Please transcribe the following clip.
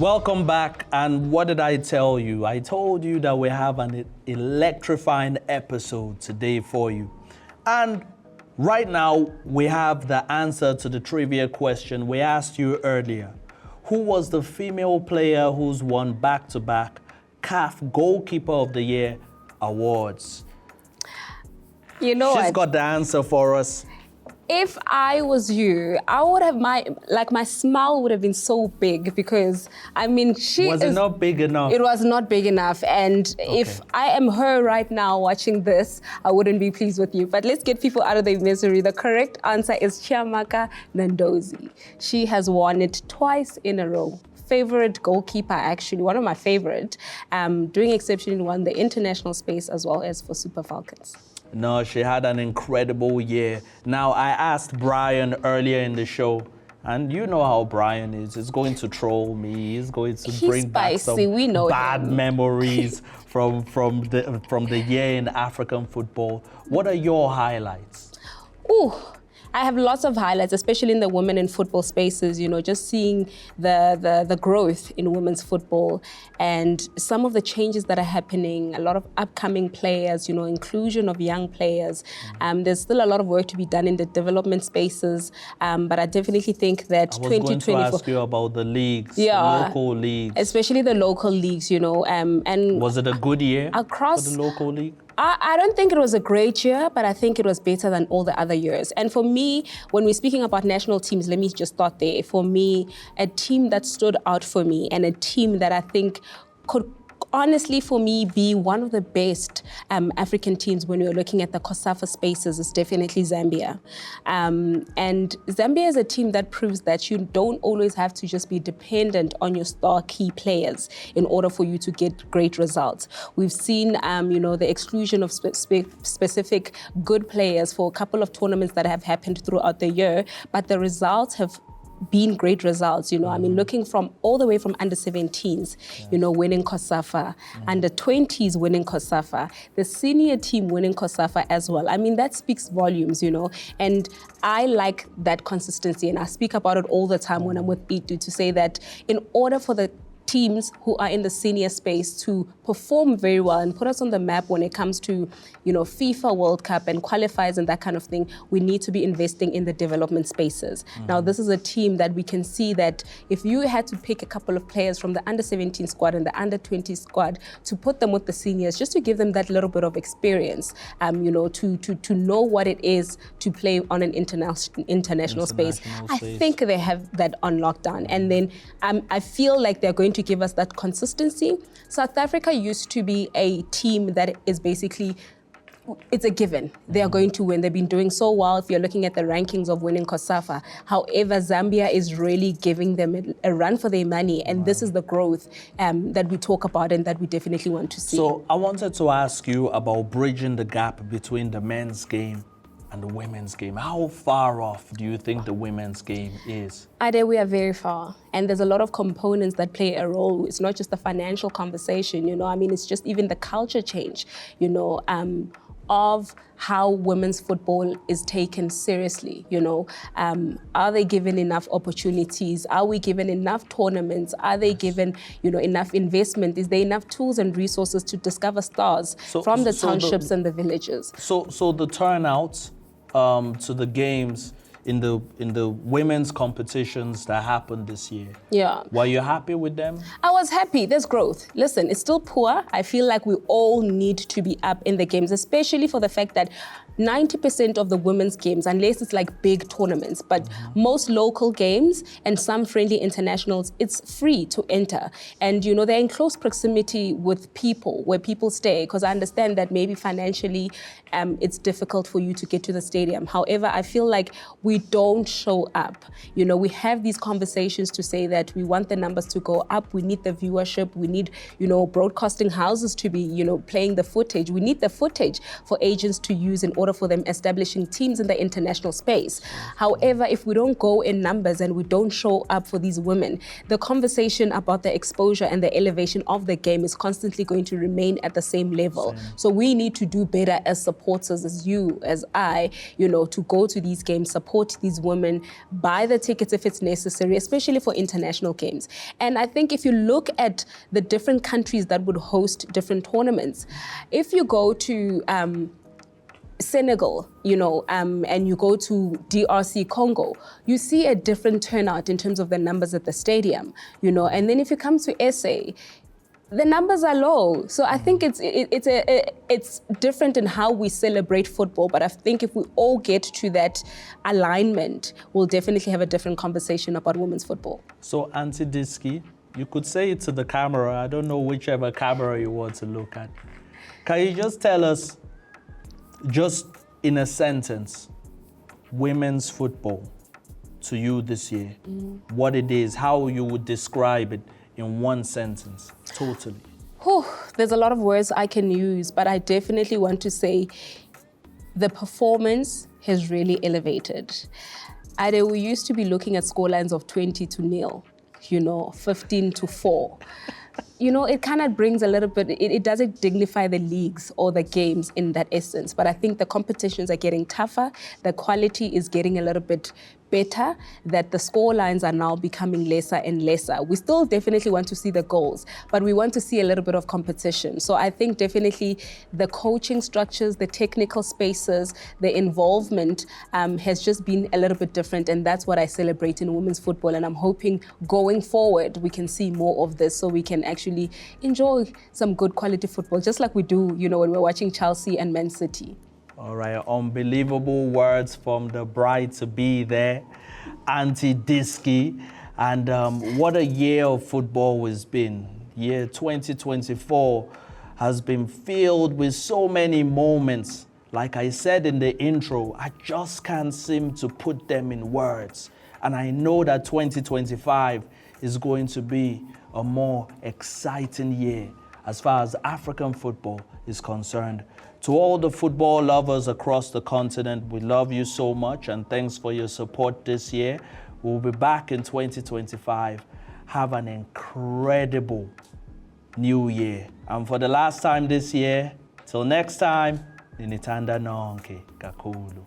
Welcome back, and what did I tell you? I told you that we have an electrifying episode today for you. And right now, we have the answer to the trivia question we asked you earlier. Who was the female player who's won back-to-back CAF Goalkeeper of the Year awards? You know She's what? got the answer for us. If I was you, I would have my smile would have been so big because Was it not big enough? It was not big enough, and if I am her right now watching this, I wouldn't be pleased with you. But let's get people out of their misery. The correct answer is Chiamaka Nnadozie. She has won it twice in a row. Favorite goalkeeper, actually, one of my favorite, doing exceptionally well in the international space as well as for Super Falcons. No, she had an incredible year. Now, I asked Brian earlier in the show, and you know how Brian is. He's going to troll me. He's going to bring back some bad memories from the year in African football. What are your highlights? Ooh. I have lots of highlights, especially in the women in football spaces, you know, just seeing the growth in women's football and some of the changes that are happening, a lot of upcoming players, you know, inclusion of young players. There's still a lot of work to be done in the development spaces, but I definitely think that 2024... I was going to ask you about the leagues, the local leagues. Especially the local leagues, you know. And was it a good year for the local league? I don't think it was a great year, but I think it was better than all the other years. And for me, when we're speaking about national teams, let me just start there. For me, a team that stood out for me and a team that I think could honestly, for me, be one of the best African teams when we're looking at the COSAFA spaces is definitely Zambia. And Zambia is a team that proves that you don't always have to just be dependent on your star key players in order for you to get great results. We've seen, you know, the exclusion of specific good players for a couple of tournaments that have happened throughout the year, but the results have been great results, you know. I mean, looking from all the way from under 17s, you know, winning COSAFA, under 20s winning COSAFA, the senior team winning COSAFA as well. I mean, that speaks volumes, you know, and I like that consistency, and I speak about it all the time when I'm with Itu to say that in order for the teams who are in the senior space to perform very well and put us on the map when it comes to, you know, FIFA World Cup and qualifiers and that kind of thing, we need to be investing in the development spaces. Now, this is a team that we can see that if you had to pick a couple of players from the under 17 squad and the under 20 squad to put them with the seniors, just to give them that little bit of experience, you know, to know what it is to play on an international space. I think they have that on lockdown. And then I feel like they're going to give us that consistency. South Africa used to be a team that is basically, it's a given. They are going to win. They've been doing so well if you're looking at the rankings of winning COSAFA. However, Zambia is really giving them a run for their money, and this is the growth that we talk about and that we definitely want to see. So I wanted to ask you about bridging the gap between the men's game and the women's game. How far off do you think the women's game is? Ade, we are very far. And there's a lot of components that play a role. It's not just the financial conversation, you know. I mean, it's just even the culture change, you know, of how women's football is taken seriously, you know. Are they given enough opportunities? Are we given enough tournaments? Are they given, you know, enough investment? Is there enough tools and resources to discover stars from the townships and the villages? So the turnouts to the games in the women's competitions that happened this year. Yeah. Were you happy with them? I was happy. There's growth. Listen, it's still poor. I feel like we all need to be up in the games, especially for the fact that 90% of the women's games, unless it's like big tournaments, but most local games and some friendly internationals, it's free to enter. And, you know, they're in close proximity with people, where people stay, because I understand that maybe financially it's difficult for you to get to the stadium. However, I feel like we don't show up. You know, we have these conversations to say that we want the numbers to go up, we need the viewership, we need, you know, broadcasting houses to be, you know, playing the footage. We need the footage for agents to use in order order for them establishing teams in the international space. However, if we don't go in numbers and we don't show up for these women, the conversation about the exposure and the elevation of the game is constantly going to remain at the same level. So we need to do better as supporters, as you, as I, to go to these games, support these women, buy the tickets if it's necessary, especially for international games. And I think if you look at the different countries that would host different tournaments, if you go to Senegal, and you go to DRC Congo, you see a different turnout in terms of the numbers at the stadium, and then if you come to SA, the numbers are low. So I think it's different in how we celebrate football, but I think if we all get to that alignment, we'll definitely have a different conversation about women's football. So Auntie Diski, you could say it to the camera. I don't know whichever camera you want to look at. Can you just tell us, just in a sentence, women's football to you this year, what it is, how you would describe it in one sentence, totally? There's a lot of words I can use, but I definitely want to say the performance has really elevated. We used to be looking at scorelines of 20-0, 15-4. It kind of brings a little bit, it doesn't dignify the leagues or the games in that essence, but I think the competitions are getting tougher, the quality is getting a little bit better, that the score lines are now becoming lesser and lesser. We still definitely want to see the goals, but we want to see a little bit of competition. So I think definitely the coaching structures, the technical spaces, the involvement has just been a little bit different, and that's what I celebrate in women's football. And I'm hoping going forward we can see more of this so we can actually enjoy some good quality football, just like we do, when we're watching Chelsea and Man City. All right, unbelievable words from the bride to be there, Auntie Diski. And what a year of football has been. Year 2024 has been filled with so many moments. Like I said in the intro, I just can't seem to put them in words. And I know that 2025 is going to be a more exciting year as far as African football is concerned. To all the football lovers across the continent, we love you so much and thanks for your support this year. We'll be back in 2025. Have an incredible new year. And for the last time this year, till next time, Ninitanda Nonke Kakulu.